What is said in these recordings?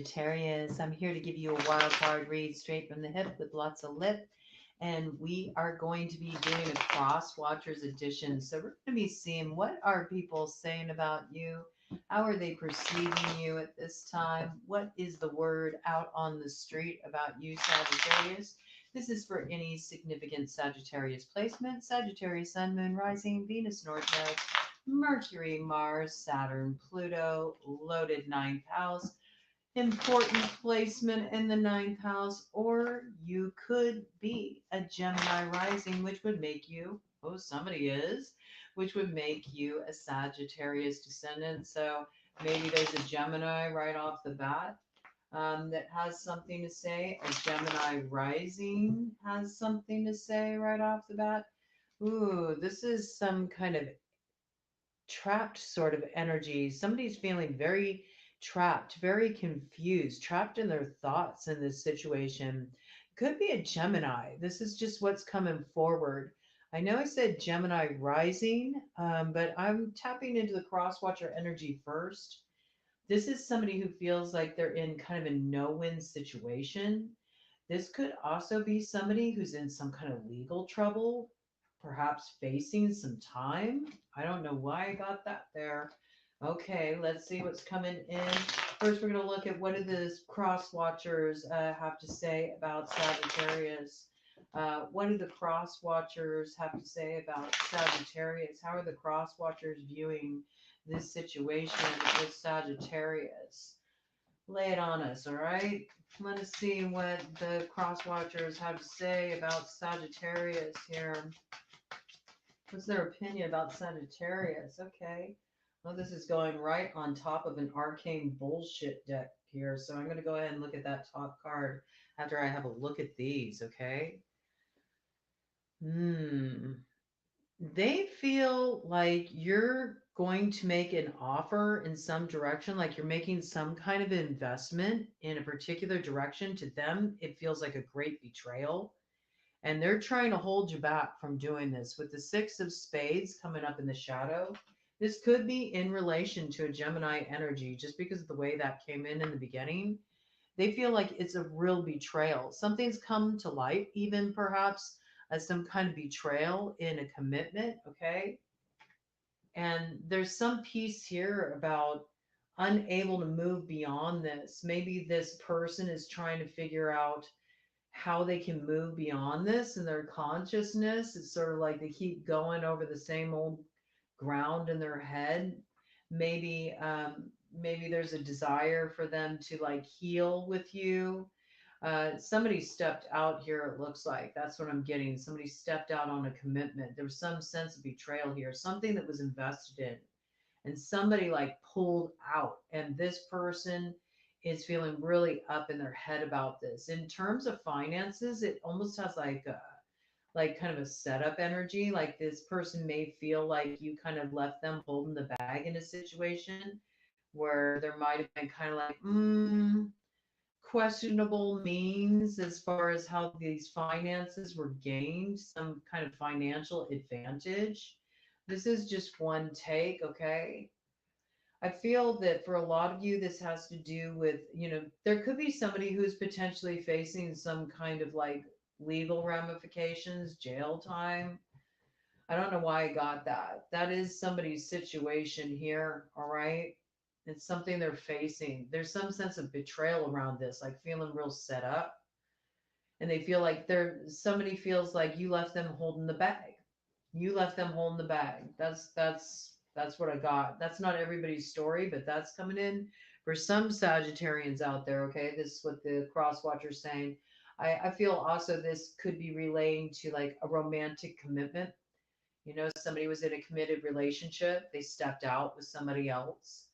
Sagittarius. I'm here to give you a wild card read straight from the hip with lots of lip. And we are going to be doing a Crosswatchers edition. So we're going to be seeing what are people saying about you? How are they perceiving you at this time? What is the word out on the street about you, Sagittarius? This is for any significant Sagittarius placement. Sagittarius, Sun, Moon, Rising, Venus, North Node, Mercury, Mars, Saturn, Pluto, loaded ninth house, important placement in the ninth house, or you could be a Gemini rising, which would make you, oh, somebody is, which would make you a Sagittarius descendant. So maybe there's a Gemini right off the bat that has something to say. A Gemini rising has something to say right off the bat. Ooh, this is some kind of trapped sort of energy. Somebody's feeling very trapped, very confused, trapped in their thoughts in this situation. Could be a Gemini. This is just what's coming forward. I know I said Gemini rising, but I'm tapping into the crosswatcher energy first. This is somebody who feels like they're in kind of a no-win situation. This could also be somebody who's in some kind of legal trouble, perhaps facing some time. I don't know why I got that there. Okay, let's see what's coming in. First, we're going to look at what do the cross watchers have to say about Sagittarius. What do the cross watchers have to say about Sagittarius? How are the cross watchers viewing this situation with Sagittarius? Lay it on us, all right? Let us see what the cross watchers have to say about Sagittarius here. What's their opinion about Sagittarius? Okay. Well, this is going right on top of an arcane bullshit deck here. So I'm going to go ahead and look at that top card after I have a look at these, okay? They feel like you're going to make an offer in some direction, like you're making some kind of investment in a particular direction. To them, it feels like a great betrayal. And they're trying to hold you back from doing this. With the Six of Spades coming up in the shadow, this could be in relation to a Gemini energy, just because of the way that came in the beginning. They feel like it's a real betrayal. Something's come to light, even perhaps as some kind of betrayal in a commitment, okay? And there's some piece here about unable to move beyond this. Maybe this person is trying to figure out how they can move beyond this in their consciousness. It's sort of like they keep going over the same old ground in their head. Maybe there's a desire for them to like heal with you. Somebody stepped out here, it looks like. That's what I'm getting. Somebody stepped out on a commitment. There was some sense of betrayal here, something that was invested in. And somebody like pulled out. And this person is feeling really up in their head about this. In terms of finances, it almost has like kind of a setup energy. Like this person may feel like you kind of left them holding the bag in a situation where there might have been kind of like, questionable means as far as how these finances were gained, some kind of financial advantage. This is just one take, okay? I feel that for a lot of you, this has to do with, there could be somebody who's potentially facing some kind of like legal ramifications, jail time. I don't know why I got that. That is somebody's situation here, all right? It's something they're facing. There's some sense of betrayal around this, like feeling real set up. And they feel like somebody feels like you left them holding the bag. You left them holding the bag. That's what I got. That's not everybody's story, but that's coming in for some Sagittarians out there. Okay, this is what the cross watcher's saying. I feel also this could be relating to like a romantic commitment. Somebody was in a committed relationship. They stepped out with somebody else.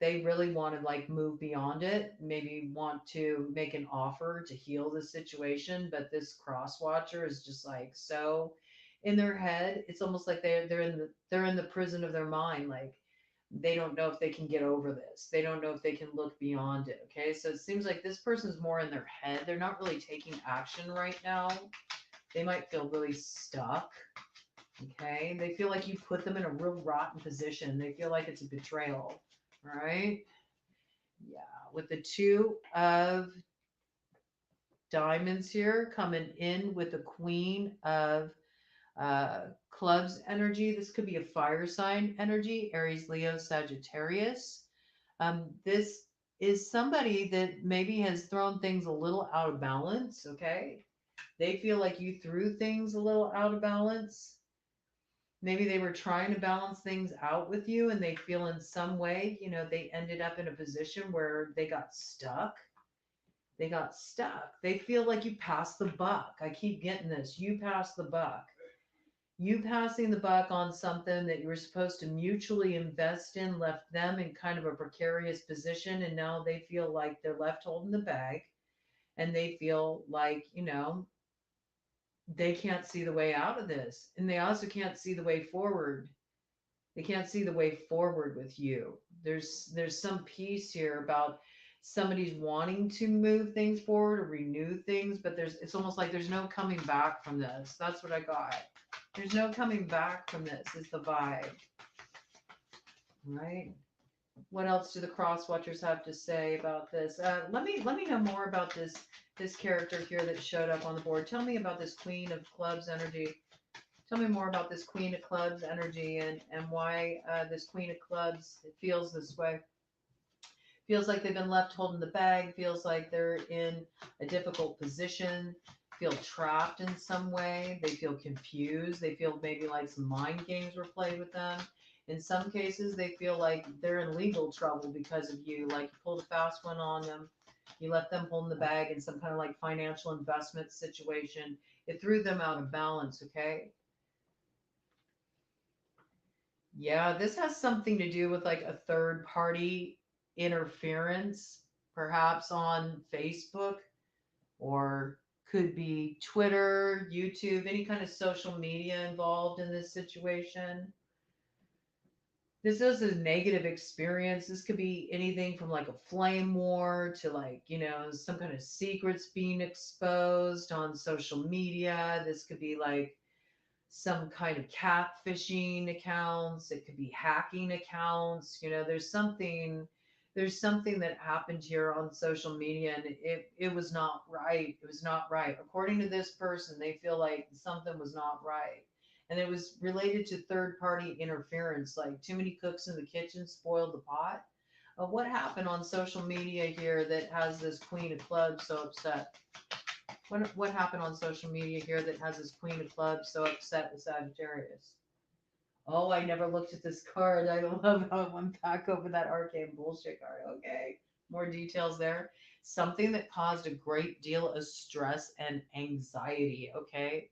They really want to like move beyond it, maybe want to make an offer to heal the situation, but this cross watcher is just like so in their head. It's almost like they're in the prison of their mind. Like they don't know if they can get over this. They don't know if they can look beyond it. Okay, so it seems like this person's more in their head. They're not really taking action right now. They might feel really stuck. Okay, they feel like you put them in a real rotten position. They feel like it's a betrayal. All right. Yeah, with the two of diamonds here coming in with the queen of clubs energy. This could be a fire sign energy, Aries, Leo, Sagittarius. This is somebody that maybe has thrown things a little out of balance. Okay. They feel like you threw things a little out of balance. Maybe they were trying to balance things out with you and they feel in some way, they ended up in a position where they got stuck. They got stuck. They feel like you passed the buck. I keep getting this. You passed the buck. You passing the buck on something that you were supposed to mutually invest in left them in kind of a precarious position. And now they feel like they're left holding the bag and they feel like, they can't see the way out of this. And they also can't see the way forward. They can't see the way forward with you. There's some piece here about somebody's wanting to move things forward or renew things, but it's almost like there's no coming back from this. That's what I got. There's no coming back from this is the vibe. Right? What else do the Crosswatchers have to say about this? Let me know more about this character here that showed up on the board. Tell me about this Queen of Clubs energy. Tell me more about this Queen of Clubs energy and why this Queen of Clubs it feels this way. Feels like they've been left holding the bag. Feels like they're in a difficult position. Feel trapped in some way. They feel confused. They feel maybe like some mind games were played with them. In some cases, they feel like they're in legal trouble because of you. Like you pulled a fast one on them. You left them holding the bag in some kind of like financial investment situation. It threw them out of balance, okay? Yeah, this has something to do with like a third party interference, perhaps on Facebook or could be Twitter, YouTube, any kind of social media involved in this situation. This is a negative experience. This could be anything from like a flame war to like, some kind of secrets being exposed on social media. This could be like some kind of catfishing accounts. It could be hacking accounts. There's something that happened here on social media and it was not right. It was not right. According to this person, they feel like something was not right. And it was related to third party interference, like too many cooks in the kitchen spoiled the pot. What happened on social media here that has this Queen of Clubs so upset? What happened on social media here that has this Queen of Clubs so upset with Sagittarius? Oh, I never looked at this card. I love how it went back over that arcane bullshit card. Okay. More details there. Something that caused a great deal of stress and anxiety. Okay.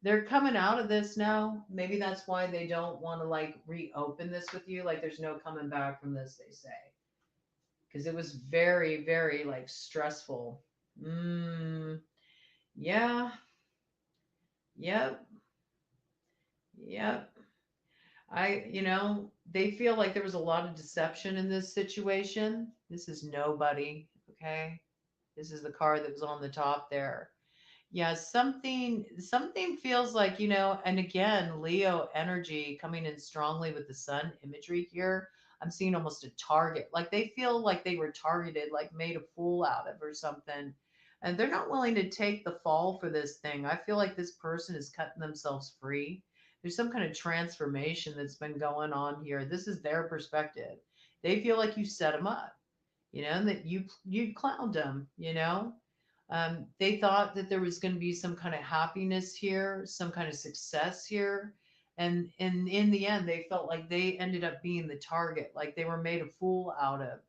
They're coming out of this now. Maybe that's why they don't want to like reopen this with you. Like there's no coming back from this, they say. Because it was very, very like stressful. Mm, yeah. Yep. Yep. They feel like there was a lot of deception in this situation. This is nobody, okay? This is the card that was on the top there. Yeah, something feels like, and again, Leo energy coming in strongly with the sun imagery here. I'm seeing almost a target. Like they feel like they were targeted, like made a fool out of or something. And they're not willing to take the fall for this thing. I feel like this person is cutting themselves free. There's some kind of transformation that's been going on here. This is their perspective. They feel like you set them up, and that you clowned them, they thought that there was going to be some kind of happiness here, some kind of success here. And in the end, they felt like they ended up being the target, like they were made a fool out of.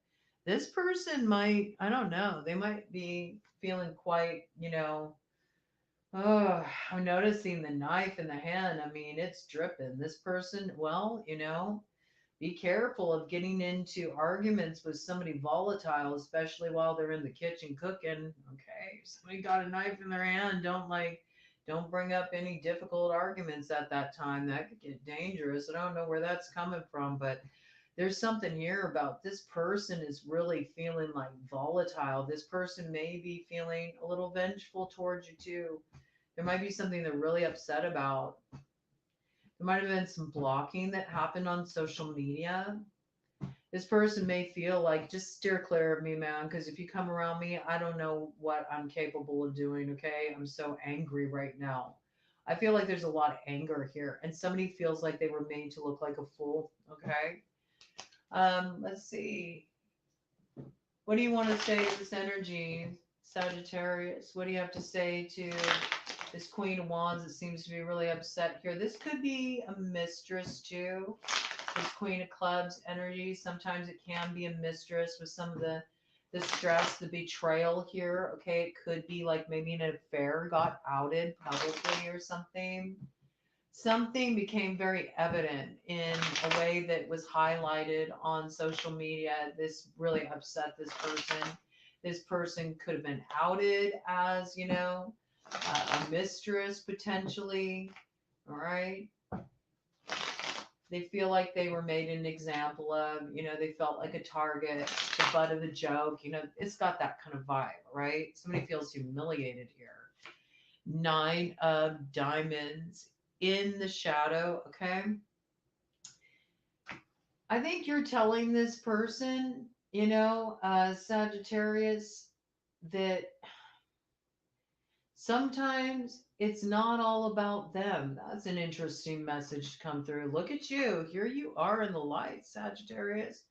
This person might, I don't know, they might be feeling quite, oh, I'm noticing the knife in the hand. I mean, it's dripping. This person, well, be careful of getting into arguments with somebody volatile, especially while they're in the kitchen cooking. Okay, somebody got a knife in their hand. Don't bring up any difficult arguments at that time. That could get dangerous. I don't know where that's coming from, but there's something here about this person is really feeling like volatile. This person may be feeling a little vengeful towards you too. There might be something they're really upset about. There might have been some blocking that happened on social media. This person may feel like, just steer clear of me, man, because if you come around me, I don't know what I'm capable of doing, okay? I'm so angry right now. I feel like there's a lot of anger here, and somebody feels like they were made to look like a fool, okay? Let's see. What do you want to say to this energy, Sagittarius? What do you have to say to this Queen of Wands that seems to be really upset here? This could be a mistress too. This Queen of Clubs energy. Sometimes it can be a mistress with some of the stress, the betrayal here. Okay, it could be like maybe an affair got outed publicly or something. Something became very evident in a way that was highlighted on social media. This really upset this person. This person could have been outed as, a mistress potentially. All right. They feel like they were made an example of, they felt like a target, the butt of the joke. It's got that kind of vibe, right? Somebody feels humiliated here. 9 of Diamonds in the shadow, okay? I think you're telling this person, Sagittarius, that sometimes it's not all about them. That's an interesting message to come through. Look at you. Here you are in the light, Sagittarius.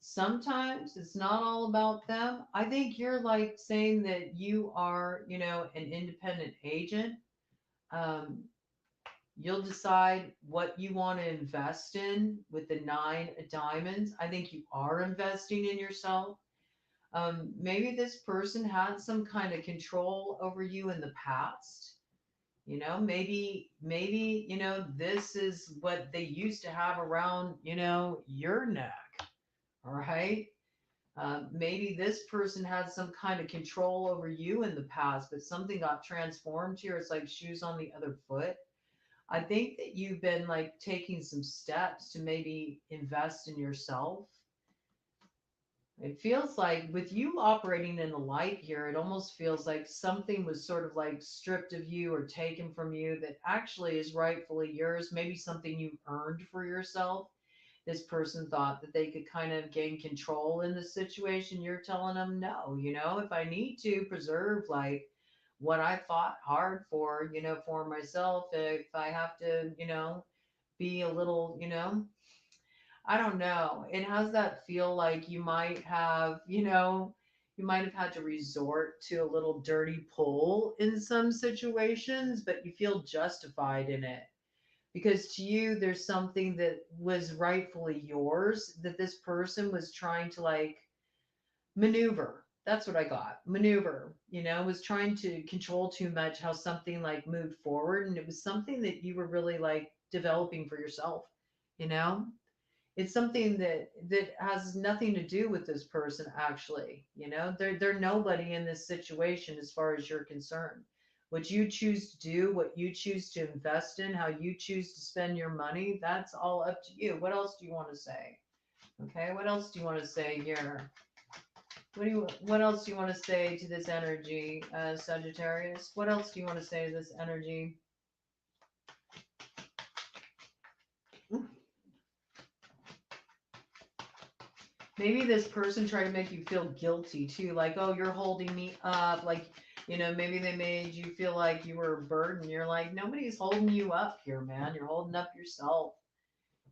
Sometimes it's not all about them. I think you're like saying that you are, an independent agent. Um, You'll decide what you want to invest in with the 9 of Diamonds. I think you are investing in yourself. Maybe this person had some kind of control over you in the past. Maybe, this is what they used to have around, your neck. All right. Maybe this person had some kind of control over you in the past, but something got transformed here. It's like shoes on the other foot. I think that you've been like taking some steps to maybe invest in yourself. It feels like with you operating in the light here, it almost feels like something was sort of like stripped of you or taken from you that actually is rightfully yours. Maybe something you earned for yourself. This person thought that they could kind of gain control in the situation. You're telling them, no, if I need to preserve like what I fought hard for, for myself, if I have to, be a little, I don't know. It has that feel like you might have, you might have had to resort to a little dirty pull in some situations, but you feel justified in it. Because to you, there's something that was rightfully yours that this person was trying to like maneuver. That's what I got. Maneuver, was trying to control too much how something like moved forward. And it was something that you were really like developing for yourself, you know? It's something that has nothing to do with this person actually. They're nobody in this situation as far as you're concerned. What you choose to do, what you choose to invest in, how you choose to spend your money, that's all up to you. What else do you want to say? Okay, what else do you want to say here? What else do you want to say to this energy, Sagittarius? What else do you want to say to this energy? Maybe this person tried to make you feel guilty too, like, oh, you're holding me up. Like, maybe they made you feel like you were a burden. You're like, nobody's holding you up here, man. You're holding up yourself.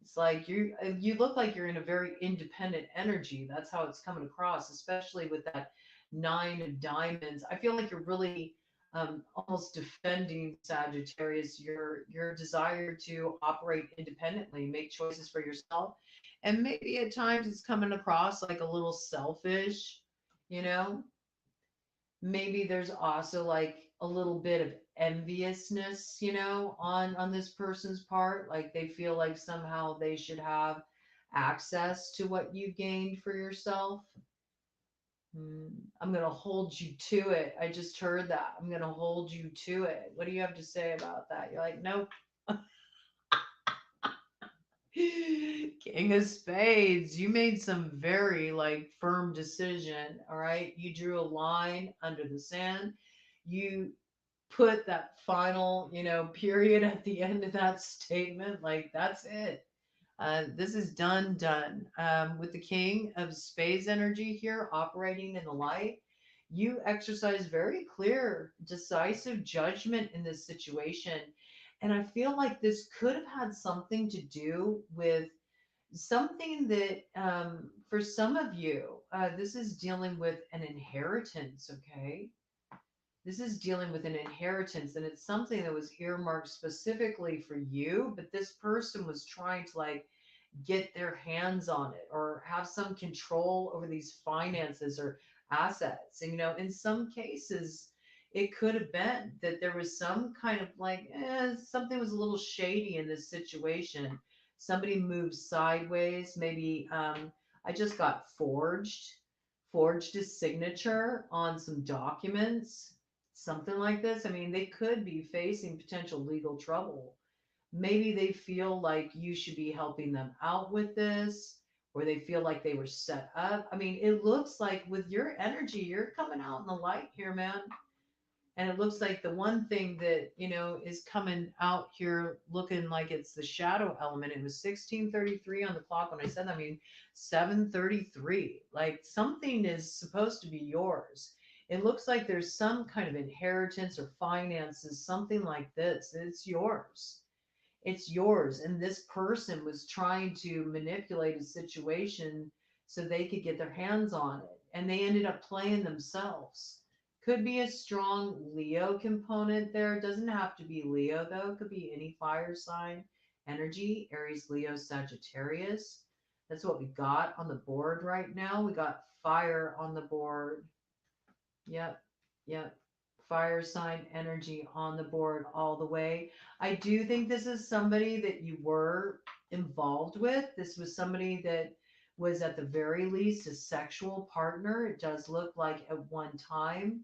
It's like you look like you're in a very independent energy. That's how it's coming across, especially with that 9 of Diamonds. I feel like you're really almost defending, Sagittarius, your desire to operate independently, make choices for yourself, and maybe at times it's coming across like a little selfish. You know, maybe there's also like a little bit of enviousness, on this person's part. Like they feel like somehow they should have access to what you've gained for yourself. I'm going to hold you to it. I just heard that. I'm going to hold you to it. What do you have to say about that? You're like, nope. King of Spades. You made some very like firm decision. All right. You drew a line under the sand. You put that final, period at the end of that statement. Like, that's it. This is done. With the King of Spades energy here operating in the light, you exercise very clear, decisive judgment in this situation. And I feel like this could have had something to do with something that, for some of you, this is dealing with an inheritance, okay? This is dealing with an inheritance, and it's something that was earmarked specifically for you, but this person was trying to like get their hands on it or have some control over these finances or assets. And, in some cases, it could have been that there was some kind of like, something was a little shady in this situation. Somebody moved sideways. Maybe I just got forged a signature on some documents, something like this. I mean, they could be facing potential legal trouble. Maybe they feel like you should be helping them out with this, or they feel like they were set up. I mean, it looks like with your energy, you're coming out in the light here, man. And it looks like the one thing that, is coming out here looking like it's the shadow element. It was 16:33 on the clock when I said that. I mean, 7:33. Like something is supposed to be yours. It looks like there's some kind of inheritance or finances, something like this. It's yours. It's yours. And this person was trying to manipulate a situation so they could get their hands on it. And they ended up playing themselves. Could be a strong Leo component there. It doesn't have to be Leo, though. It could be any fire sign energy, Aries, Leo, Sagittarius. That's what we got on the board right now. We got fire on the board. Yep. Yep. Fire sign energy on the board all the way. I do think this is somebody that you were involved with. This was somebody that was at the very least a sexual partner. It does look like at one time.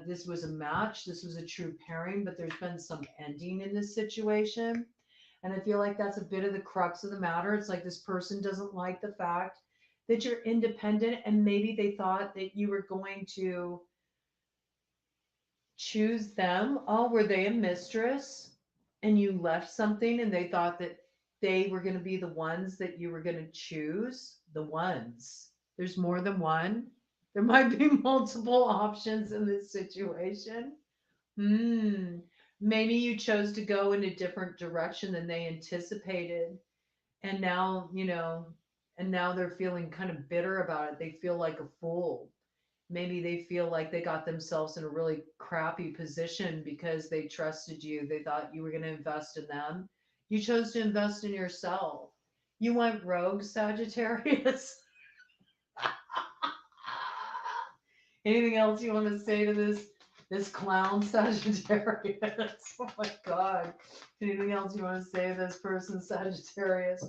This was a match. This was a true pairing, but there's been some ending in this situation. And I feel like that's a bit of the crux of the matter. It's like this person doesn't like the fact that you're independent, and maybe they thought that you were going to choose them. Oh, were they a mistress and you left something and they thought that they were going to be the ones that you were going to choose? The ones. There's more than one. There might be multiple options in this situation. Hmm. Maybe you chose to go in a different direction than they anticipated. And now, and now they're feeling kind of bitter about it. They feel like a fool. Maybe they feel like they got themselves in a really crappy position because they trusted you. They thought you were going to invest in them. You chose to invest in yourself. You went rogue, Sagittarius. Anything else you want to say to this clown Sagittarius? Oh my God. Anything else you want to say to this person, Sagittarius?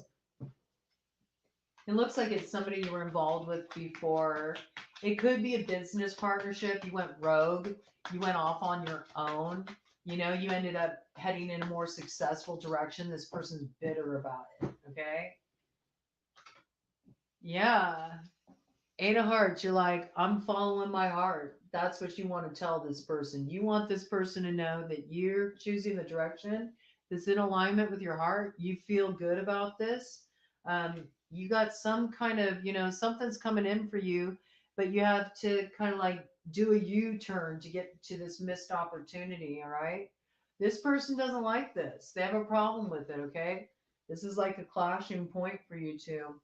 It looks like it's somebody you were involved with before. It could be a business partnership. You went rogue. You went off on your own. You ended up heading in a more successful direction. This person's bitter about it. Okay. Yeah. Eight of Hearts. You're like, I'm following my heart. That's what you want to tell this person. You want this person to know that you're choosing the direction that's in alignment with your heart. You feel good about this. You got some kind of, something's coming in for you, but you have to kind of like do a U-turn to get to this missed opportunity. All right. This person doesn't like this. They have a problem with it. Okay. This is like a clashing point for you two.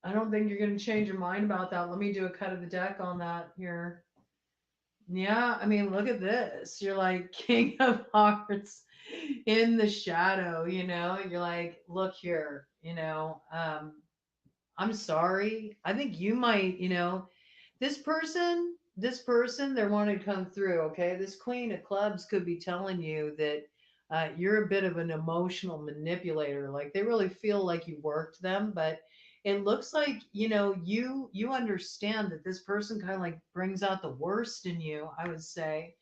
I don't think you're going to change your mind about that. Let me do a cut of the deck on that here. Yeah, I mean, look at this. You're like King of Hearts in the shadow, You're like, look here, I'm sorry. I think you might, this person, they're wanting to come through, okay? This Queen of Clubs could be telling you that you're a bit of an emotional manipulator. Like they really feel like you worked them, but it looks like, you understand that this person kind of like brings out the worst in you, I would say.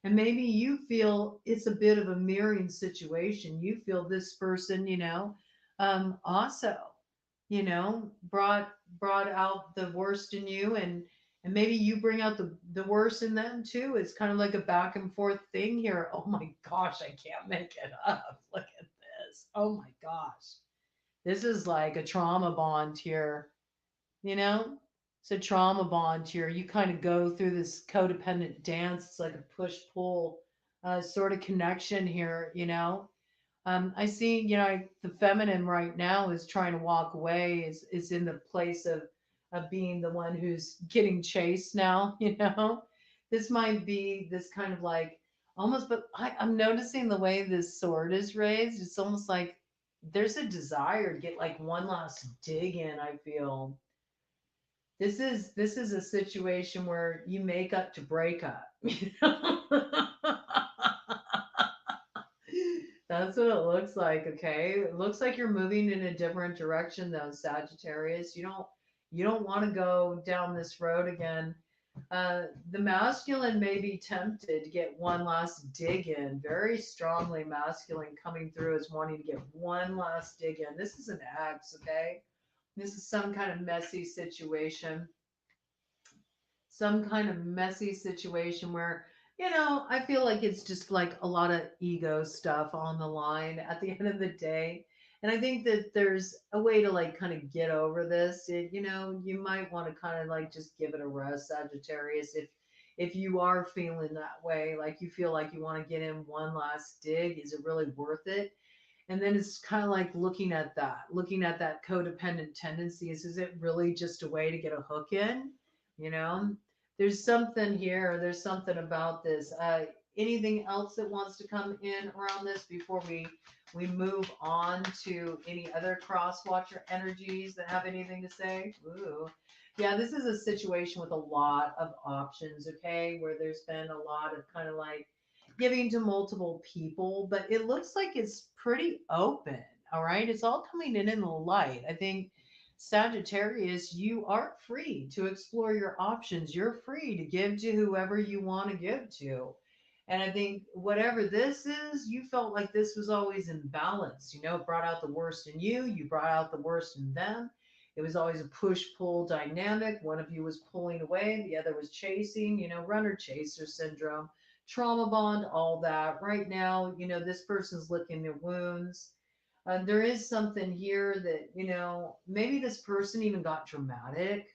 And maybe you feel it's a bit of a mirroring situation. You feel this person, also brought out the worst in you, and maybe you bring out the worst in them too. It's kind of like a back and forth thing here. Oh my gosh, I can't make it up. Look at this. Oh my gosh. This is like a trauma bond here, you know? It's a trauma bond here. You kind of go through this codependent dance. It's like a push pull sort of connection here, you know? I see, you know, the feminine right now is trying to walk away, is in the place of being the one who's getting chased now, you know? This might be this kind of like almost, but I'm noticing the way this sword is raised. It's almost like there's a desire to get like one last dig in, I feel. This is a situation where you make up to break up. You know? That's what it looks like, okay? It looks like you're moving in a different direction though, Sagittarius. You don't want to go down this road again. The masculine may be tempted to get one last dig in, very strongly masculine coming through as wanting to get one last dig in. This is an X, okay? This is some kind of messy situation. Some kind of messy situation where, you know, I feel like it's just like a lot of ego stuff on the line at the end of the day. And I think that there's a way to like kind of get over this. You know, you might want to kind of like just give it a rest, Sagittarius, if you are feeling that way, like you feel like you want to get in one last dig, is it really worth it? And then it's kind of like looking at that codependent tendencies. Is it really just a way to get a hook in? You know, there's something here. There's something about this. Anything else that wants to come in around this before we move on to any other cross watcher energies that have anything to say? Ooh. Yeah, this is a situation with a lot of options, okay, where there's been a lot of kind of like giving to multiple people, but it looks like it's pretty open. All right. It's all coming in the light. I think Sagittarius, you are free to explore your options. You're free to give to whoever you want to give to. And I think whatever this is, you felt like this was always in balance. You know, it brought out the worst in you, you brought out the worst in them. It was always a push pull dynamic. One of you was pulling away, the other was chasing, you know, runner chaser syndrome, trauma bond, all that. Right now, you know, this person's licking their wounds. There is something here that, you know, maybe this person even got dramatic.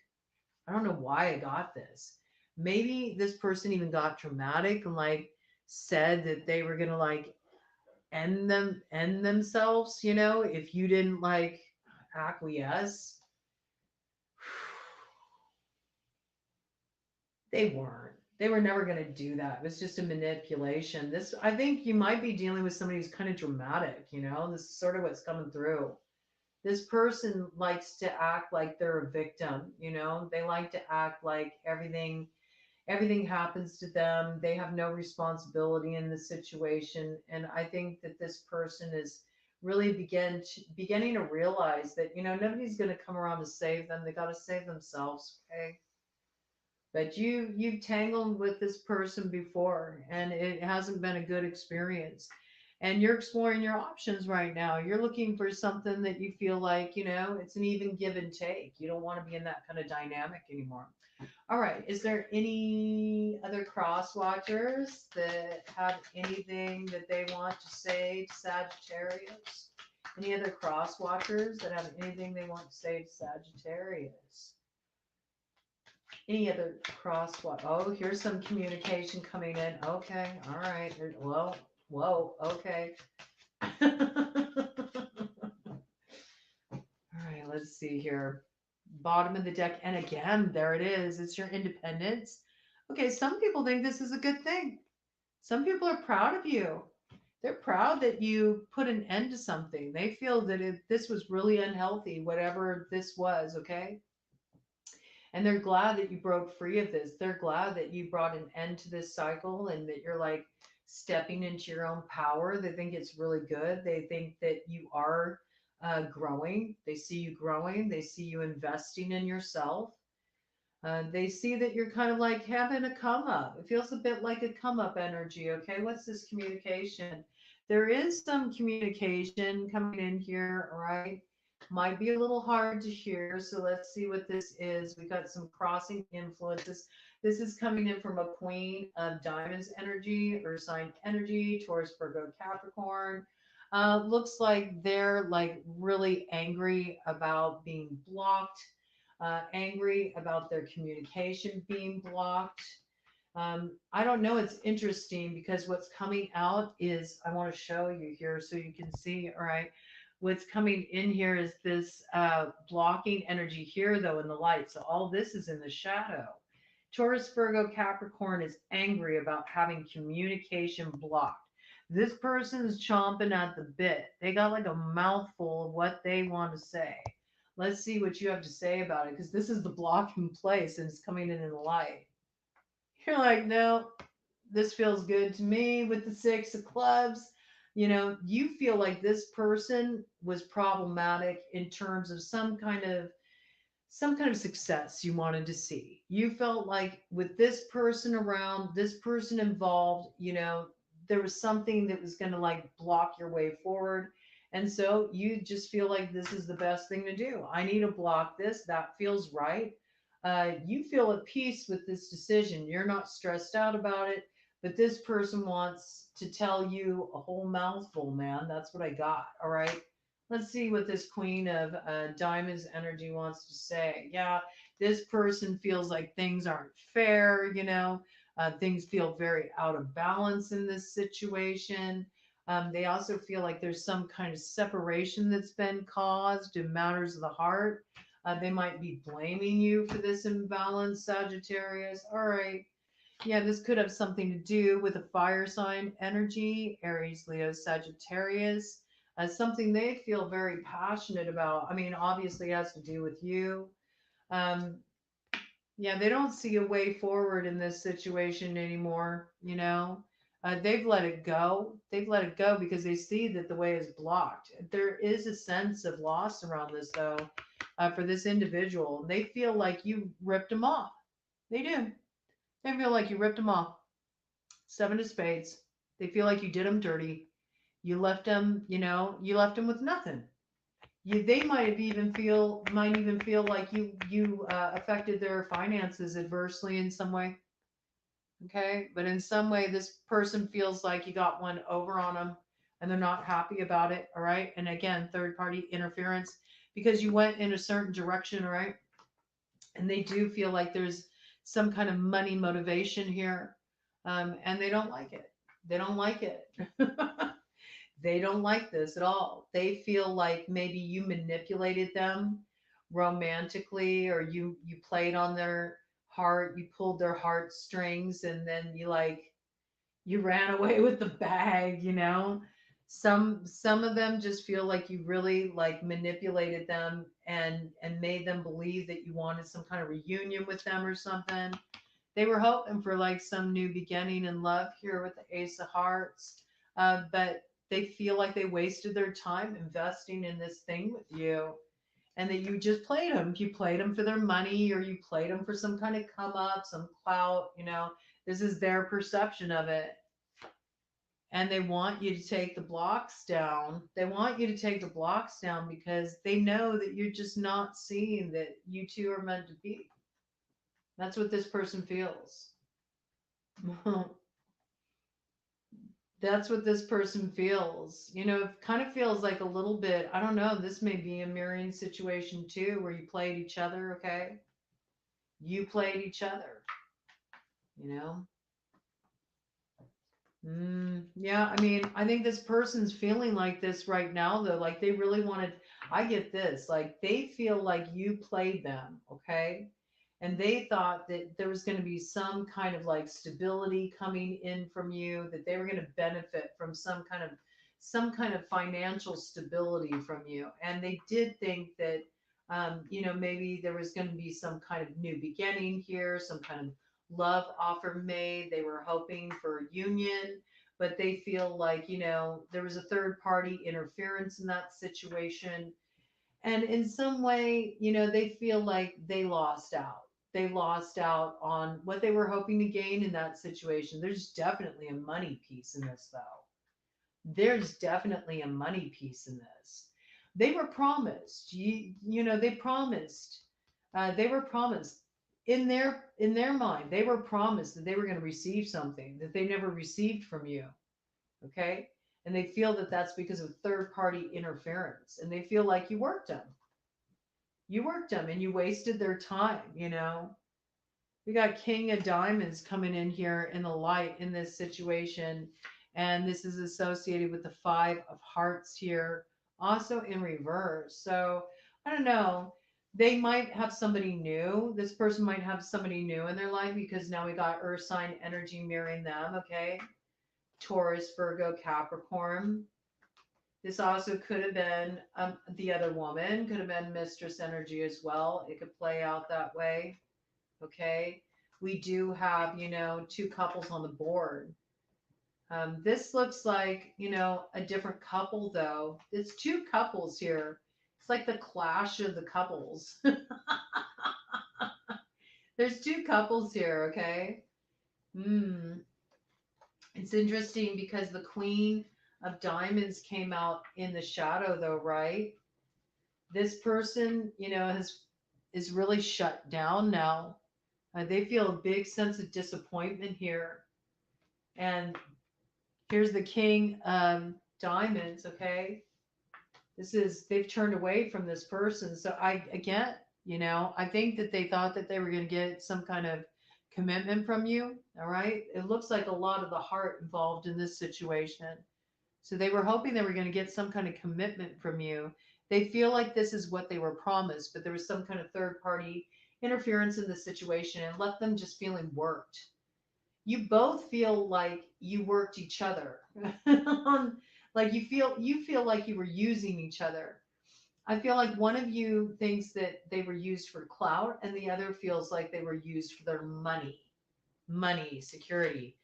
I don't know why I got this. Maybe this person even got dramatic and like said that they were gonna like end themselves, you know, if you didn't like acquiesce. They weren't. They were never going to do that. It was just a manipulation. This, I think you might be dealing with somebody who's kind of dramatic, you know? This is sort of what's coming through. This person likes to act like they're a victim, you know? They like to act like everything happens to them. They have no responsibility in the situation. And I think that this person is really beginning to realize that, you know, nobody's going to come around to save them. They got to save themselves, okay? But you've tangled with this person before and it hasn't been a good experience, and you're exploring your options right now. You're looking for something that you feel like, you know, it's an even give and take. You don't want to be in that kind of dynamic anymore. All right, is there any other cross watchers that have anything that they want to say to Sagittarius? Any other cross watchers that have anything they want to say to Sagittarius? Any other crosswalk? Oh, here's some communication coming in. Okay, all right. Whoa, whoa, okay. All right, let's see here. Bottom of the deck. And again, there it is. It's your independence. Okay, some people think this is a good thing. Some people are proud of you. They're proud that you put an end to something. They feel that this was really unhealthy, whatever this was, okay? And they're glad that you broke free of this. They're glad that you brought an end to this cycle and that you're like stepping into your own power. They think it's really good. They think that you are growing. They see you growing. They see you investing in yourself. They see that you're kind of like having a come up. It feels a bit like a come up energy. Okay, what's this communication? There is some communication coming in here, all right? Might be a little hard to hear, so let's see what this is. We got some crossing influences. This is coming in from a Queen of Diamonds energy, Earth sign energy, Taurus, Virgo, Capricorn. Looks like they're like really angry about being blocked, angry about their communication being blocked. I don't know. It's interesting because what's coming out is, I want to show you here so you can see. All right. What's coming in here is this blocking energy here, though, in the light. So all this is in the shadow. Taurus, Virgo, Capricorn is angry about having communication blocked. This person's chomping at the bit. They got like a mouthful of what they want to say. Let's see what you have to say about it, because this is the blocking place and it's coming in the light. You're like, no, this feels good to me with the six of clubs. You feel like this person was problematic in terms of some kind of success you wanted to see. You felt like with this person around, this person involved, there was something that was going to like block your way forward. And so you just feel like this is the best thing to do. I need to block this. That feels right. You feel at peace with this decision. You're not stressed out about it, but this person wants to tell you a whole mouthful, man. That's what I got. All right. Let's see what this Queen of Diamonds energy wants to say. Yeah, this person feels like things aren't fair, things feel very out of balance in this situation. They also feel like there's some kind of separation that's been caused in matters of the heart. They might be blaming you for this imbalance, Sagittarius. All right. Yeah, this could have something to do with a fire sign energy, Aries, Leo, Sagittarius, something they feel very passionate about. I mean, obviously, it has to do with you. Um, yeah, they don't see a way forward in this situation anymore. They've let it go. They've let it go because they see that the way is blocked. There is a sense of loss around this, though, for this individual. They feel like you ripped them off. They do. They feel like you ripped them off. Seven of spades. They feel like you did them dirty. You left them, you left them with nothing. They might even feel like you affected their finances adversely in some way. Okay, but in some way, this person feels like you got one over on them, and they're not happy about it. All right, and again, third party interference because you went in a certain direction. All right, and they do feel like there's some kind of money motivation here, and they don't like it. They don't like it. They don't like this at all. They feel like maybe you manipulated them romantically, or you played on their heart, you pulled their heartstrings, and then you ran away with the bag. Some of them just feel like you really like manipulated them and made them believe that you wanted some kind of reunion with them or something. They were hoping for like some new beginning in love here with the Ace of Hearts, but they feel like they wasted their time investing in this thing with you, and that you just played them. You played them for their money, or you played them for some kind of come up, some clout. This is their perception of it. And they want you to take the blocks down. They want you to take the blocks down because they know that you're just not seeing that you two are meant to be. That's what this person feels. That's what this person feels. It kind of feels like a little bit, I don't know, this may be a mirroring situation too, where you played each other, okay? You played each other, you know? Yeah, I mean, I think this person's feeling like this right now, though. Like they really wanted, I get this, like they feel like you played them, okay? And they thought that there was going to be some kind of like stability coming in from you, that they were going to benefit from some kind of financial stability from you. And they did think that, maybe there was going to be some kind of new beginning here, some kind of love offer made. They were hoping for union, but they feel like, there was a third party interference in that situation. And in some way, they feel like they lost out. They lost out on what they were hoping to gain in that situation. There's definitely a money piece in this, though. There's definitely a money piece in this. They were promised, they were promised in their mind, they were promised that they were going to receive something that they never received from you. Okay. And they feel that that's because of third party interference. And they feel like you worked them. You worked them and you wasted their time, you know? We got King of Diamonds coming in here in the light in this situation. And this is associated with the Five of Hearts here, also in reverse. So I don't know. They might have somebody new. This person might have somebody new in their life because now we got Earth sign energy mirroring them. Okay. Taurus, Virgo, Capricorn. This also could have been the other woman, could have been mistress energy as well. It could play out that way. Okay. We do have, you know, two couples on the board. This looks like, you know, a different couple though. It's two couples here. It's like the clash of the couples. There's two couples here, okay? It's interesting because the Queen of Diamonds came out in the shadow though, right? This person, you know, is really shut down now. They feel a big sense of disappointment here. And here's the King of Diamonds, okay? They've turned away from this person. So again, you know, I think that they thought that they were going to get some kind of commitment from you. All right. It looks like a lot of the heart involved in this situation. So they were hoping they were going to get some kind of commitment from you. They feel like this is what they were promised, but there was some kind of third party interference in the situation and left them just feeling worked. You both feel like you worked each other. Like you feel like you were using each other. I feel like one of you thinks that they were used for clout and the other feels like they were used for their money, security.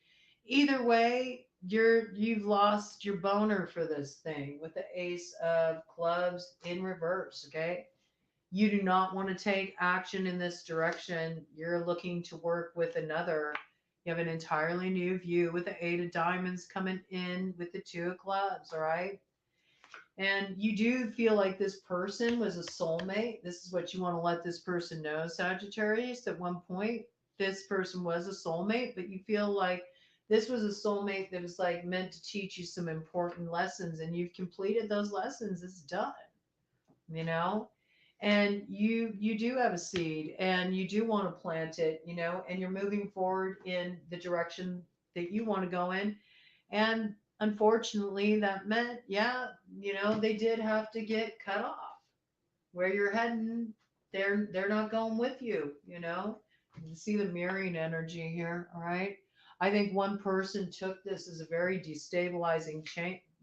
Either way, you've lost your boner for this thing with the Ace of Clubs in reverse, okay? You do not want to take action in this direction. You're looking to work with another. You have an entirely new view with the Eight of Diamonds coming in with the Two of Clubs, all right? And you do feel like this person was a soulmate. This is what you want to let this person know, Sagittarius. At one point, this person was a soulmate, but you feel like this was a soulmate that was like meant to teach you some important lessons, and you've completed those lessons. It's done, you know? And you do have a seed and you do want to plant it, you know, and you're moving forward in the direction that you want to go in. And unfortunately that meant, yeah, you know, they did have to get cut off. Where you're heading, they're not going with you, you know. You can see the mirroring energy here, all right? I think one person took this as a very destabilizing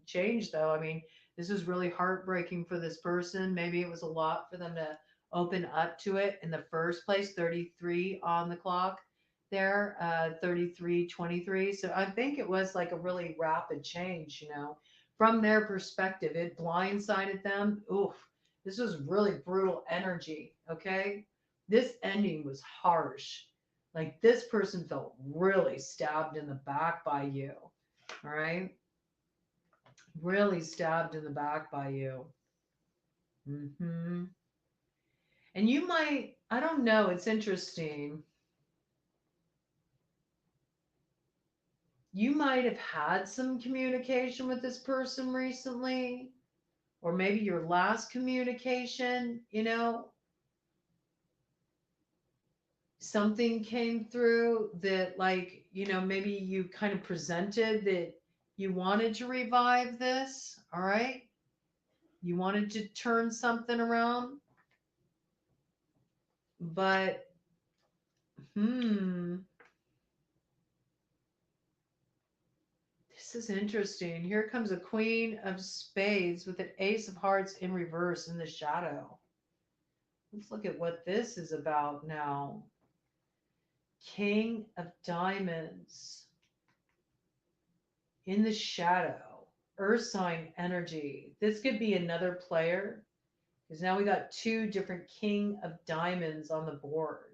change though. I mean, this was really heartbreaking for this person. Maybe it was a lot for them to open up to it in the first place. 33 on the clock there, 33:23. So I think it was like a really rapid change, you know, from their perspective. It blindsided them. Oof, this was really brutal energy. Okay. This ending was harsh. Like this person felt really stabbed in the back by you. All right. Really stabbed in the back by you. And you might, I don't know, it's interesting. You might have had some communication with this person recently, or maybe your last communication, you know, something came through that, like, you know, maybe you kind of presented that you wanted to revive this, all right? You wanted to turn something around, but, this is interesting. Here comes a Queen of Spades with an Ace of Hearts in reverse in the shadow. Let's look at what this is about now. King of Diamonds in the shadow. Earth sign energy. This could be another player because now we got two different King of Diamonds on the board.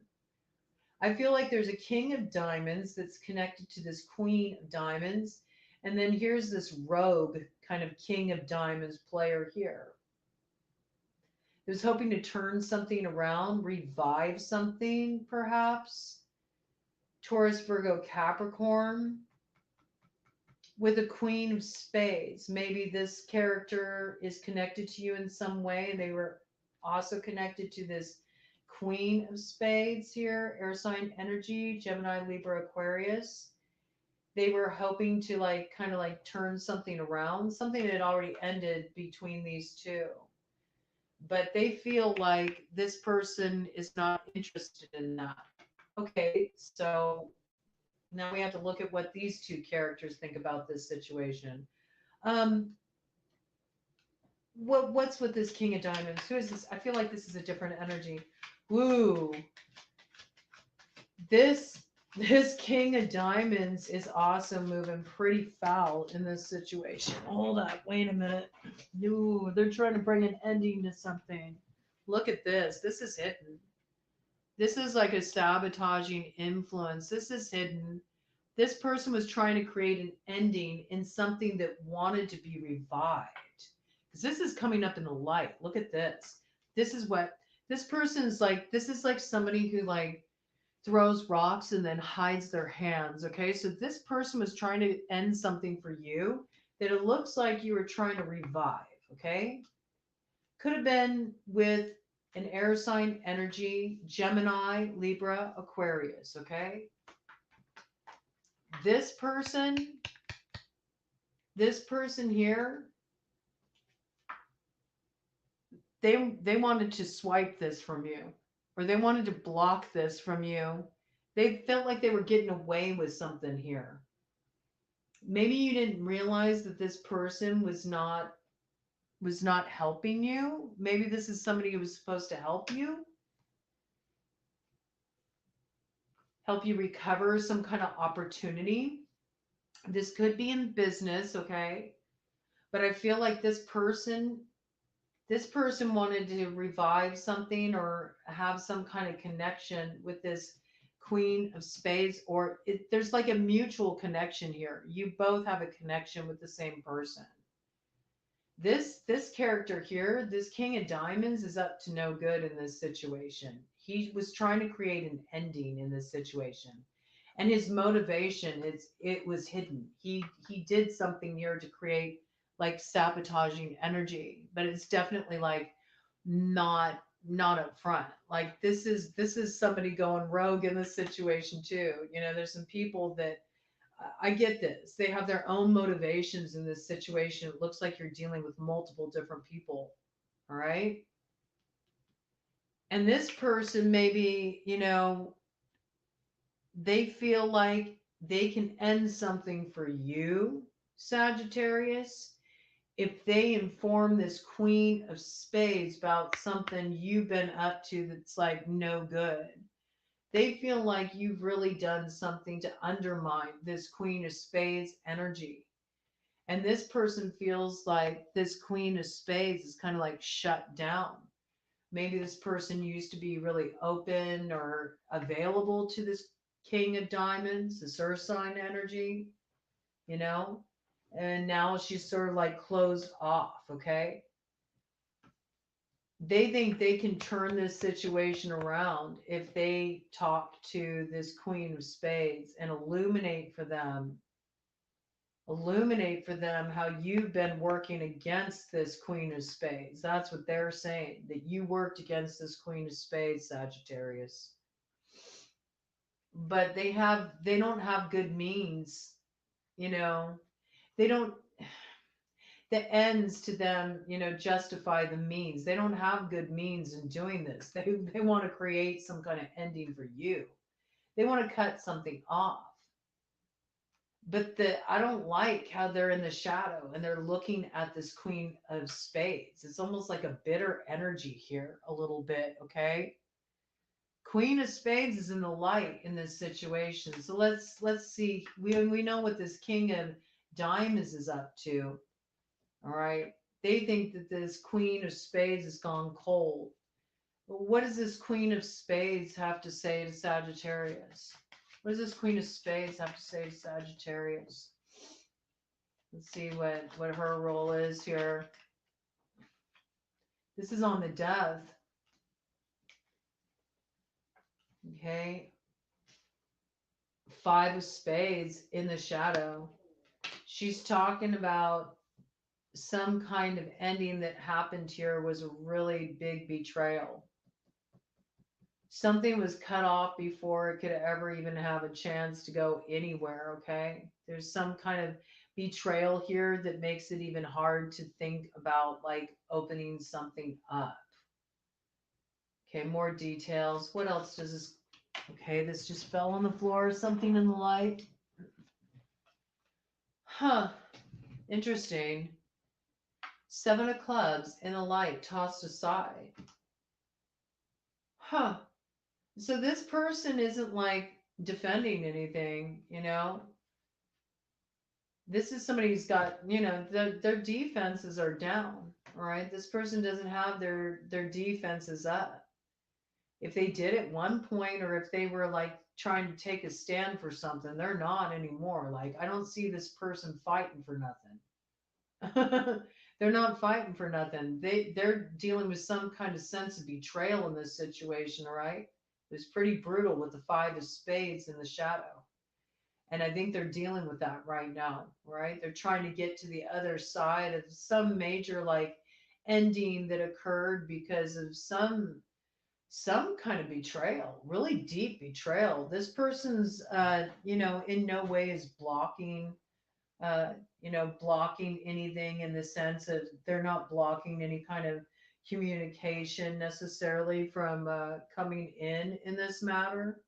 I feel like there's a King of Diamonds that's connected to this Queen of Diamonds. And then here's this rogue kind of King of Diamonds player here. Who's hoping to turn something around, revive something, perhaps. Taurus, Virgo, Capricorn. with a Queen of Spades. Maybe this character is connected to you in some way, and they were also connected to this Queen of Spades here, air sign energy, Gemini, Libra, Aquarius. They were hoping to like kind of like turn something around, something that had already ended between these two. But they feel like this person is not interested in that. Okay, so now we have to look at what these two characters think about this situation. Um, what's with this King of Diamonds? Who is this? I feel like this is a different energy. Woo! This this King of Diamonds is also moving pretty foul in this situation. Hold up, wait a minute. Ooh, they're trying to bring an ending to something. Look at this. This is hidden. This is like a sabotaging influence. This is hidden. This person was trying to create an ending in something that wanted to be revived. Because this is coming up in the light. Look at this. This is what this person's like. This is like somebody who like throws rocks and then hides their hands. Okay. So this person was trying to end something for you that it looks like you were trying to revive. Okay. Could have been with an air sign energy, Gemini, Libra, Aquarius. Okay. This person, this person here, they wanted to swipe this from you, or they wanted to block this from you. They felt like they were getting away with something here. Maybe you didn't realize that this person was not helping you. Maybe this is somebody who was supposed to help you recover some kind of opportunity. This could be in business, okay? But I feel like this person wanted to revive something or have some kind of connection with this Queen of Spades, or there's like a mutual connection here. You both have a connection with the same person. This character here, this King of Diamonds, is up to no good in this situation. He was trying to create an ending in this situation, and his motivation is it was hidden. He did something here to create like sabotaging energy, but it's definitely like not up front. Like this is somebody going rogue in this situation too. You know, there's some people that I get this. They have their own motivations in this situation. It looks like you're dealing with multiple different people. All right. And this person, maybe, they feel like they can end something for you, Sagittarius, if they inform this Queen of Spades about something you've been up to that's like no good. They feel like you've really done something to undermine this Queen of Spades energy. And this person feels like this Queen of Spades is kind of like shut down. Maybe this person used to be really open or available to this King of Diamonds, this Earth sign energy, you know? And now she's sort of like closed off, okay? They think they can turn this situation around if they talk to this Queen of Spades and illuminate for them how you've been working against this Queen of Spades. That's what they're saying, that you worked against this Queen of Spades, Sagittarius. But they don't have good means, you know. They don't the ends to them, justify the means. They don't have good means in doing this. They want to create some kind of ending for you. They want to cut something off. But I don't like how they're in the shadow and they're looking at this Queen of Spades. It's almost like a bitter energy here, a little bit, okay? Queen of Spades is in the light in this situation. So let's see. We know what this King of Diamonds is up to. All right. They think that this Queen of Spades has gone cold. But what does this Queen of Spades have to say to Sagittarius? What does this Queen of Spades have to say to Sagittarius? Let's see what her role is here. This is on the death. Okay. 5 of Spades in the shadow. She's talking about some kind of ending that happened here was a really big betrayal. Something was cut off before it could ever even have a chance to go anywhere, okay? There's some kind of betrayal here that makes it even hard to think about like opening something up. Okay, more details. What else does this? Okay, this just fell on the floor, something in the light. Huh, interesting. Seven of clubs in the light tossed aside. Huh. So this person isn't like defending anything, you know? This is somebody who's got, you know, their defenses are down, all right? This person doesn't have their defenses up. If they did at one point, or if they were like trying to take a stand for something, they're not anymore. Like, I don't see this person fighting for nothing. They're not fighting for nothing. They're dealing with some kind of sense of betrayal in this situation, all right? It was pretty brutal with the five of spades in the shadow. And I think they're dealing with that right now, right? They're trying to get to the other side of some major like ending that occurred because of some kind of betrayal, really deep betrayal. This person's you know, in no way is blocking uh, you know, blocking anything in the sense of they're not blocking any kind of communication necessarily from coming in this matter.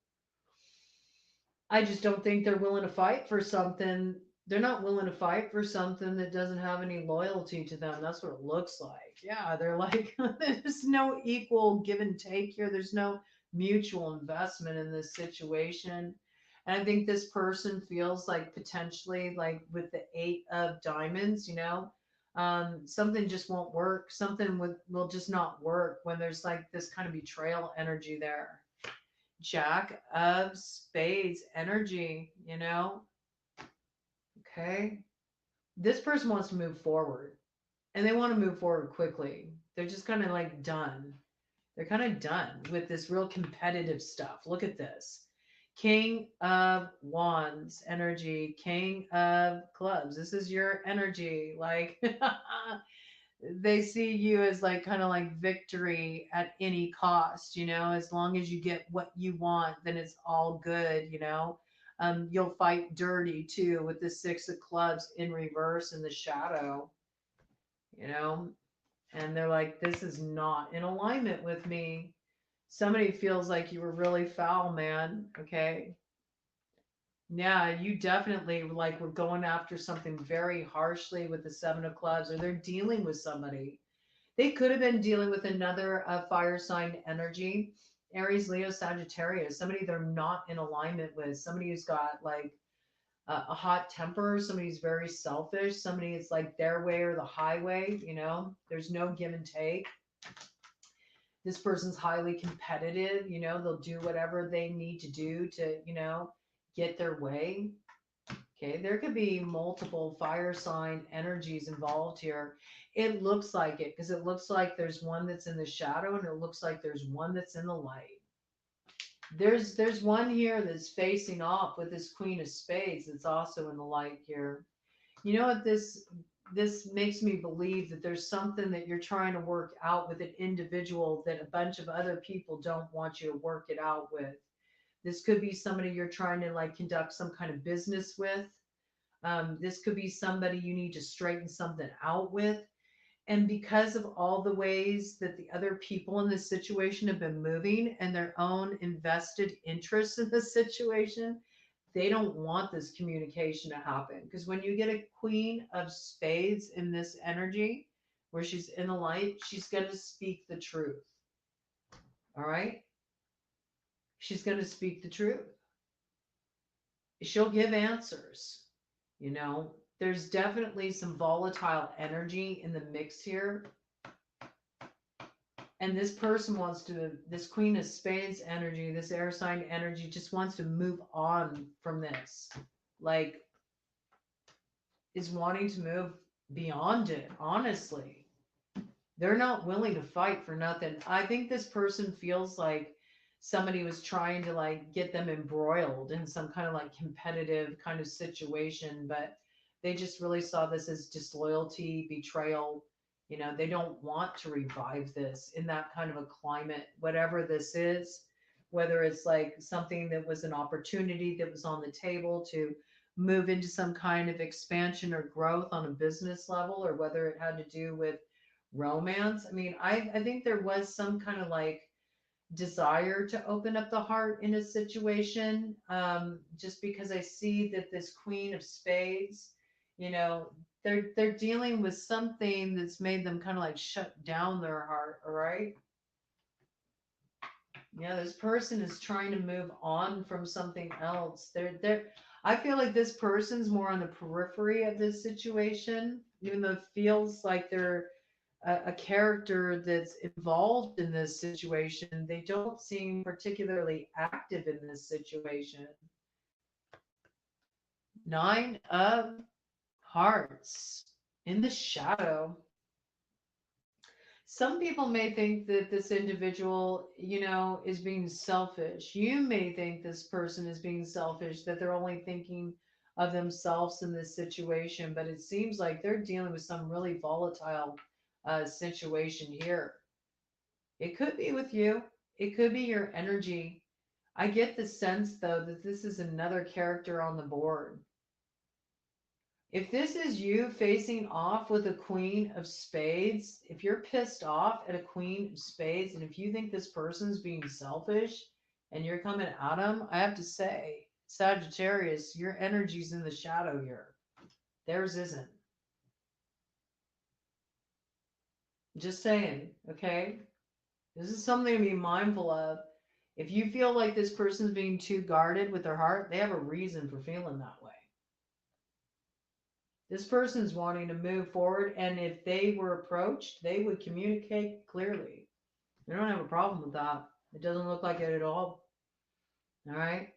I just don't think they're willing to fight for something. They're not willing to fight for something that doesn't have any loyalty to them. That's what it looks like. Yeah, they're like, there's no equal give and take here. There's no mutual investment in this situation. And I think this person feels like potentially, like with the eight of diamonds, you know, something just won't work. Something will just not work when there's like this kind of betrayal energy there. Jack of spades energy, you know? Okay. This person wants to move forward, and they want to move forward quickly. They're just kind of like done. They're kind of done with this real competitive stuff. Look at this. King of Wands energy, King of Clubs. This is your energy. Like, they see you as like kind of like victory at any cost, you know, as long as you get what you want, then it's all good, you know. You'll fight dirty too with the six of clubs in reverse in the shadow, you know, and they're like, this is not in alignment with me. Somebody feels like you were really foul, man. Okay. Yeah, you definitely like were going after something very harshly with the seven of clubs, or they're dealing with somebody. They could have been dealing with another fire sign energy, Aries, Leo, Sagittarius, somebody they're not in alignment with, somebody who's got like a hot temper, somebody who's very selfish, somebody it's like their way or the highway, you know, there's no give and take. This person's highly competitive, you know, they'll do whatever they need to do to, you know, get their way. Okay, there could be multiple fire sign energies involved here. It looks like it because it looks like there's one that's in the shadow and it looks like there's one that's in the light. There's one here that's facing off with this Queen of Spades that's also in the light here. You know what this makes me believe that there's something that you're trying to work out with an individual that a bunch of other people don't want you to work it out with. This could be somebody you're trying to like conduct some kind of business with. This could be somebody you need to straighten something out with. And because of all the ways that the other people in this situation have been moving and their own invested interests in this situation, they don't want this communication to happen. Because when you get a Queen of Spades in this energy, where she's in the light, she's going to speak the truth. All right? She's going to speak the truth. She'll give answers. You know, there's definitely some volatile energy in the mix here. And this person wants to, this Queen of Spades energy, this air sign energy just wants to move on from this. Like, is wanting to move beyond it, honestly. They're not willing to fight for nothing. I think this person feels like somebody was trying to like get them embroiled in some kind of like competitive kind of situation, but They just really saw this as disloyalty, betrayal. You know, they don't want to revive this in that kind of a climate, whatever this is, whether it's like something that was an opportunity that was on the table to move into some kind of expansion or growth on a business level, or whether it had to do with romance. I mean, I think there was some kind of like desire to open up the heart in a situation, just because I see that this Queen of Spades, you know, they're dealing with something that's made them kind of like shut down their heart. All right. Yeah, this person is trying to move on from something else. I feel like this person's more on the periphery of this situation, even though it feels like they're a character that's involved in this situation. They don't seem particularly active in this situation. Nine of Hearts in the shadow. Some people may think that this individual, you know, is being selfish. You may think this person is being selfish, that they're only thinking of themselves in this situation, but it seems like they're dealing with some really volatile situation here. It could be with you, it could be your energy. I get the sense, though, that this is another character on the board. If this is you facing off with a Queen of Spades, if you're pissed off at a Queen of Spades, and if you think this person's being selfish and you're coming at them, I have to say, Sagittarius, your energy's in the shadow here. Theirs isn't. Just saying, okay? This is something to be mindful of. If you feel like this person's being too guarded with their heart, they have a reason for feeling that way. This person's wanting to move forward, and if they were approached, they would communicate clearly. They don't have a problem with that. It doesn't look like it at all. All right.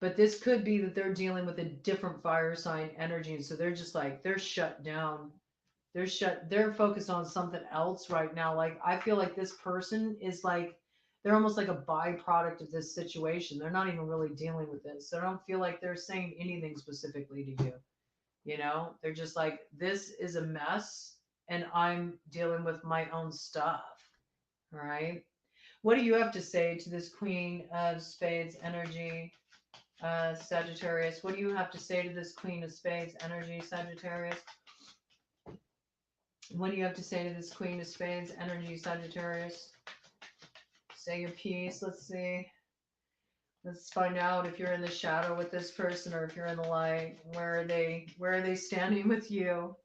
But this could be that they're dealing with a different fire sign energy. And so they're just like, they're shut down. They're focused on something else right now. Like, I feel like this person is like, they're almost like a byproduct of this situation. They're not even really dealing with this. So I don't feel like they're saying anything specifically to you. You know, they're just like, this is a mess and I'm dealing with my own stuff. All right. What do you have to say to this Queen of Spades energy, Sagittarius? What do you have to say to this Queen of Spades energy, Sagittarius? What do you have to say to this Queen of Spades energy, Sagittarius? Say your piece. Let's see. Let's find out if you're in the shadow with this person or if you're in the light. Where are they standing with you?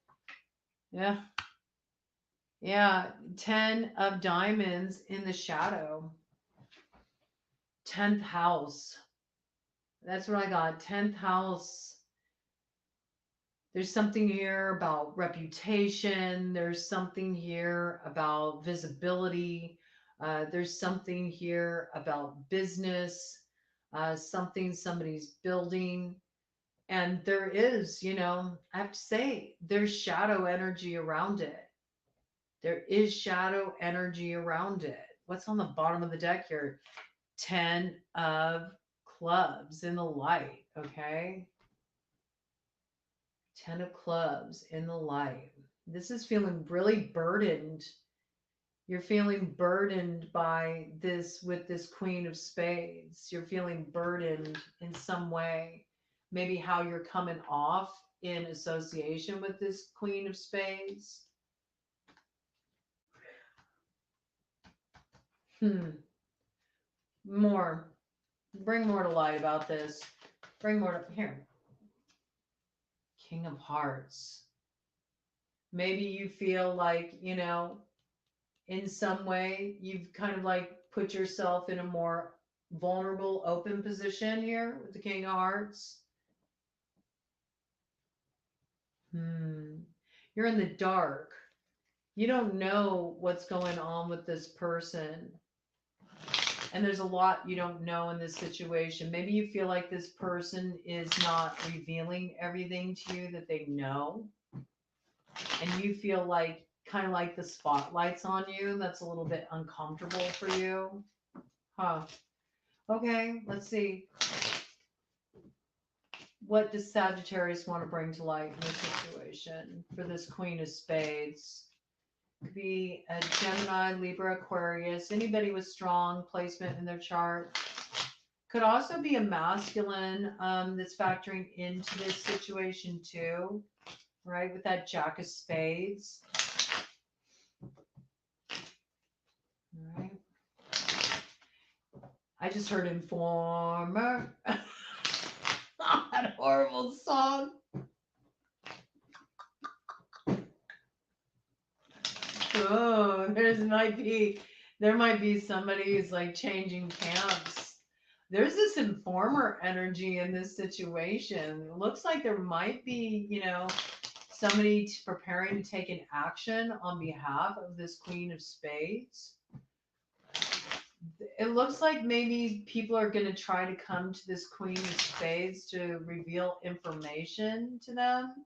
Yeah. Yeah. 10 of Diamonds in the shadow. 10th house. That's what I got. 10th house. There's something here about reputation. There's something here about visibility. There's something here about business. Something somebody's building. And there is, you know, I have to say, there's shadow energy around it. There is shadow energy around it. What's on the bottom of the deck here? 10 of Clubs in the light, okay? 10 of Clubs in the light. This is feeling really burdened. You're feeling burdened by this with this Queen of Spades. You're feeling burdened in some way. Maybe how you're coming off in association with this Queen of Spades. More. Bring more to light about this. Bring more to here. King of Hearts. Maybe you feel like, you know, in some way you've kind of like put yourself in a more vulnerable, open position here with the King of Hearts. You're in the dark. You don't know what's going on with this person. And there's a lot you don't know in this situation. Maybe you feel like this person is not revealing everything to you that they know. And you feel like kind of like the spotlight's on you. That's a little bit uncomfortable for you. Huh. Okay, let's see. What does Sagittarius want to bring to light in this situation for this Queen of Spades? Could be a Gemini, Libra, Aquarius, anybody with strong placement in their chart. Could also be a masculine that's factoring into this situation too, right? With that Jack of Spades. All right. I just heard Informer. That horrible song. Oh, there might be somebody who's like changing camps. There's this informer energy in this situation. It looks like there might be, somebody preparing to take an action on behalf of this Queen of Spades. It looks like maybe people are going to try to come to this Queen of Spades to reveal information to them,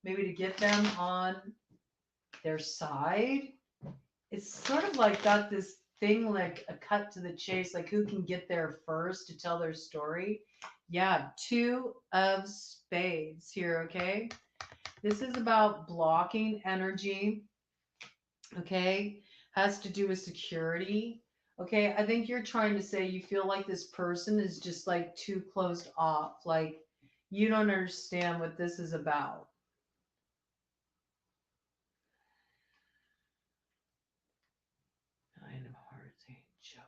maybe to get them on their side. It's sort of like got this thing like a cut to the chase, like who can get there first to tell their story. Yeah, 2 of Spades here, okay? This is about blocking energy, okay? Has to do with security. Okay, I think you're trying to say you feel like this person is just like too closed off, like you don't understand what this is about. Nine of Hearts, Joker.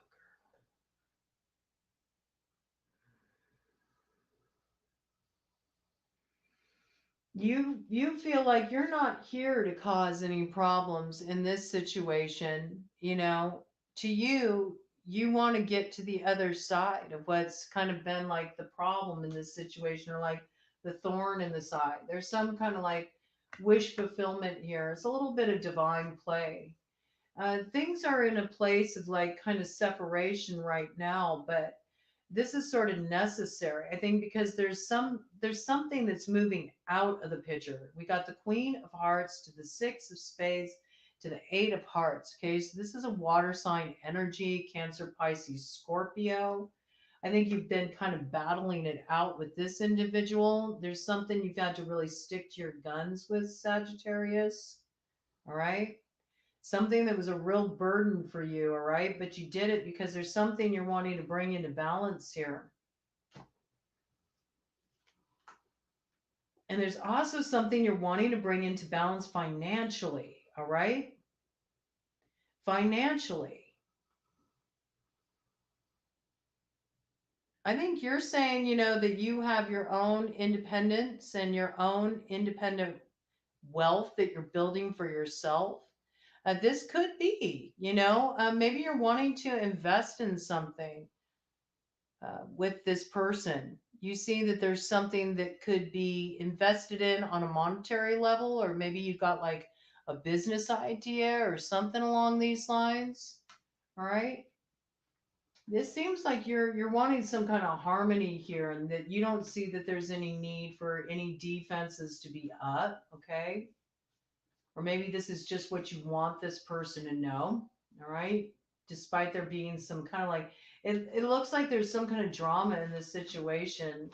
You feel like you're not here to cause any problems in this situation, to you want to get to the other side of what's kind of been like the problem in this situation, or like the thorn in the side. There's some kind of like wish fulfillment here. It's a little bit of divine play. Things are in a place of like kind of separation right now, but this is sort of necessary, I think, because there's something that's moving out of the picture. We got the Queen of Hearts to the 6 of Spades to the 8 of Hearts. Okay, so this is a water sign energy, Cancer, Pisces, Scorpio. I think you've been kind of battling it out with this individual. There's something you've got to really stick to your guns with, Sagittarius. All right. Something that was a real burden for you, all right? But you did it because there's something you're wanting to bring into balance here. And there's also something you're wanting to bring into balance financially, all right? Financially. I think you're saying, that you have your own independence and your own independent wealth that you're building for yourself. This could be, maybe you're wanting to invest in something with this person. You see that there's something that could be invested in on a monetary level, or maybe you've got like a business idea or something along these lines. All right. This seems like you're wanting some kind of harmony here, and that you don't see that there's any need for any defenses to be up. Okay. Or maybe this is just what you want this person to know. All right. Despite there being some kind of like, it looks like there's some kind of drama in this situation,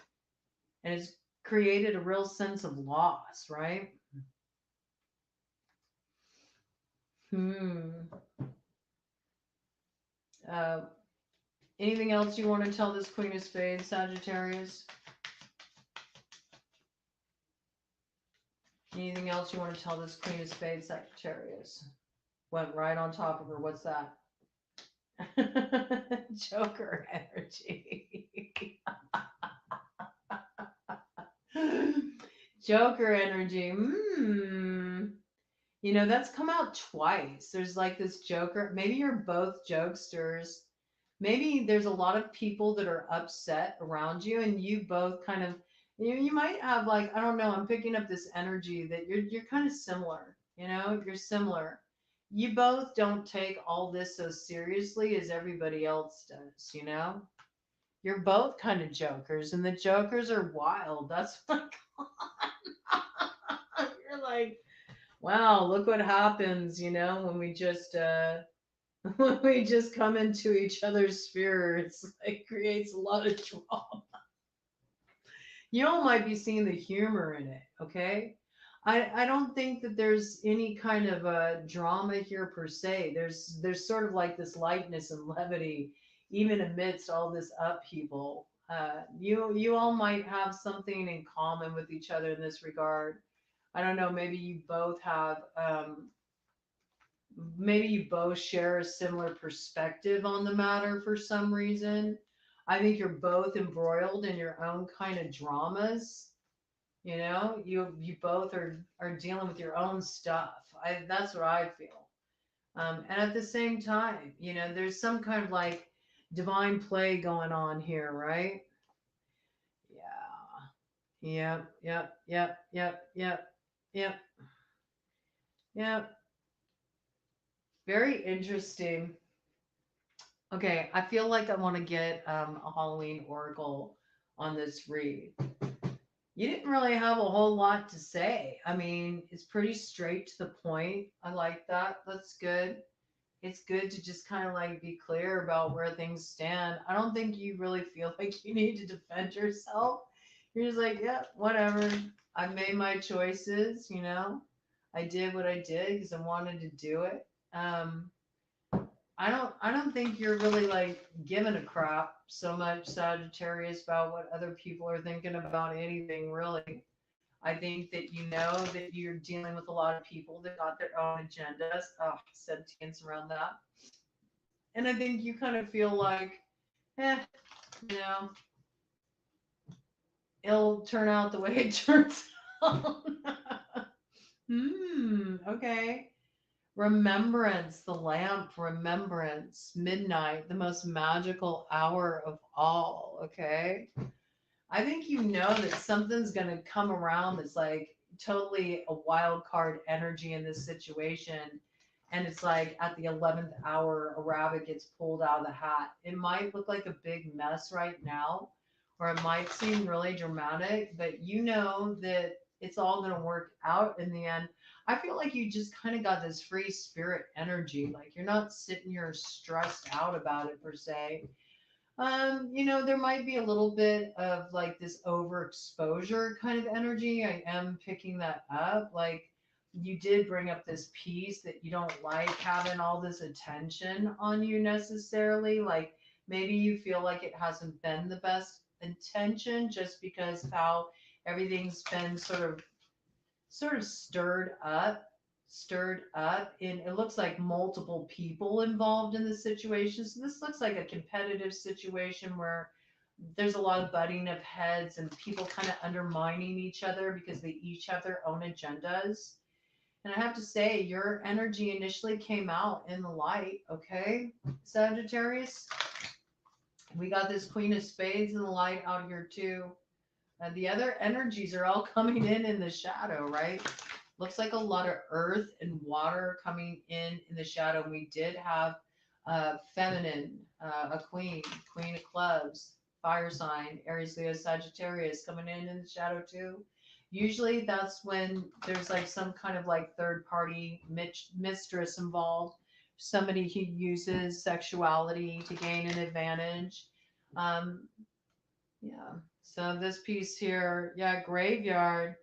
and it's created a real sense of loss, right? Uh, anything else you want to tell this Queen of Spades, Sagittarius? Anything else you want to tell this Queen of Spades, Sagittarius? Went right on top of her. What's that? Joker energy. Joker energy. That's come out twice. There's like this Joker. Maybe you're both jokesters. Maybe there's a lot of people that are upset around you, and you both kind of, you might have like, I don't know, I'm picking up this energy that you're kind of similar. You're similar. You both don't take all this so seriously as everybody else does. You're both kind of jokers, and the jokers are wild. That's like, you're like, wow, look what happens, when we just when we just come into each other's sphere. It's like creates a lot of drama. You all might be seeing the humor in it, okay? I don't think that there's any kind of drama here per se. There's sort of like this lightness and levity, even amidst all this upheaval. You all might have something in common with each other in this regard. I don't know. Maybe you both share a similar perspective on the matter for some reason. I think you're both embroiled in your own kind of dramas. You both are dealing with your own stuff. That's what I feel. And at the same time, there's some kind of like divine play going on here, right? Yeah. Yep. Yep. Yep. Yep. Yep. Yep. Yep. Very interesting. Okay, I feel like I want to get a Halloween oracle on this read. You didn't really have a whole lot to say. I mean, it's pretty straight to the point. I like that. That's good. It's good to just kind of like be clear about where things stand. I don't think you really feel like you need to defend yourself. You're just like, yeah, whatever. I made my choices. I did what I did because I wanted to do it. Um, I don't think you're really like giving a crap so much, Sagittarius, about what other people are thinking about anything really. I think that you know that you're dealing with a lot of people that got their own agendas. Oh, sentience around that. And I think you kind of feel like, eh, you know, it'll turn out the way it turns out. Okay. Remembrance, the lamp, remembrance, midnight, the most magical hour of all. Okay. I think you know that something's going to come around that's like totally a wild card energy in this situation. And it's like at the 11th hour, a rabbit gets pulled out of the hat. It might look like a big mess right now, or it might seem really dramatic, but you know that it's all going to work out in the end. I feel like you just kind of got this free spirit energy. Like you're not sitting here stressed out about it per se. There might be a little bit of like this overexposure kind of energy. I am picking that up. Like you did bring up this piece that you don't like having all this attention on you necessarily. Like maybe you feel like it hasn't been the best intention just because of how everything's been sort of stirred up and it looks like multiple people involved in the situation. So this looks like a competitive situation where there's a lot of butting of heads and people kind of undermining each other because they each have their own agendas. And I have to say, your energy initially came out in the light, okay, Sagittarius? We got this Queen of Spades in the light out here too. The other energies are all coming in the shadow, right? Looks like a lot of earth and water coming in the shadow. We did have feminine, a queen of clubs, fire sign, Aries, Leo, Sagittarius coming in the shadow too. Usually that's when there's like some kind of like third party mistress involved, somebody who uses sexuality to gain an advantage. Um, yeah. So this piece here, yeah, graveyard,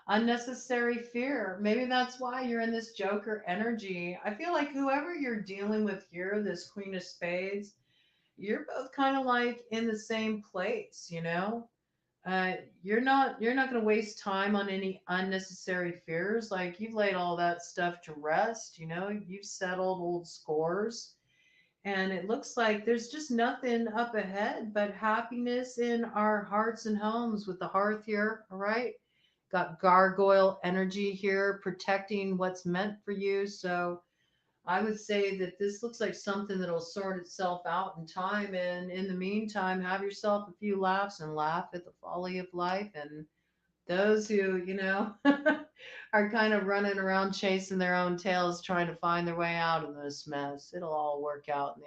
unnecessary fear. Maybe that's why you're in this Joker energy. I feel like whoever you're dealing with here, this Queen of Spades, you're both kind of like in the same place. You're not going to waste time on any unnecessary fears. Like you've laid all that stuff to rest. You've settled old scores and it looks like there's just nothing up ahead but happiness in our hearts and homes with the hearth here. All right. Got gargoyle energy here protecting what's meant for you. So I would say that this looks like something that'll sort itself out in time. And in the meantime, have yourself a few laughs and laugh at the folly of life. And those who are kind of running around chasing their own tails, trying to find their way out of this mess, it'll all work out in the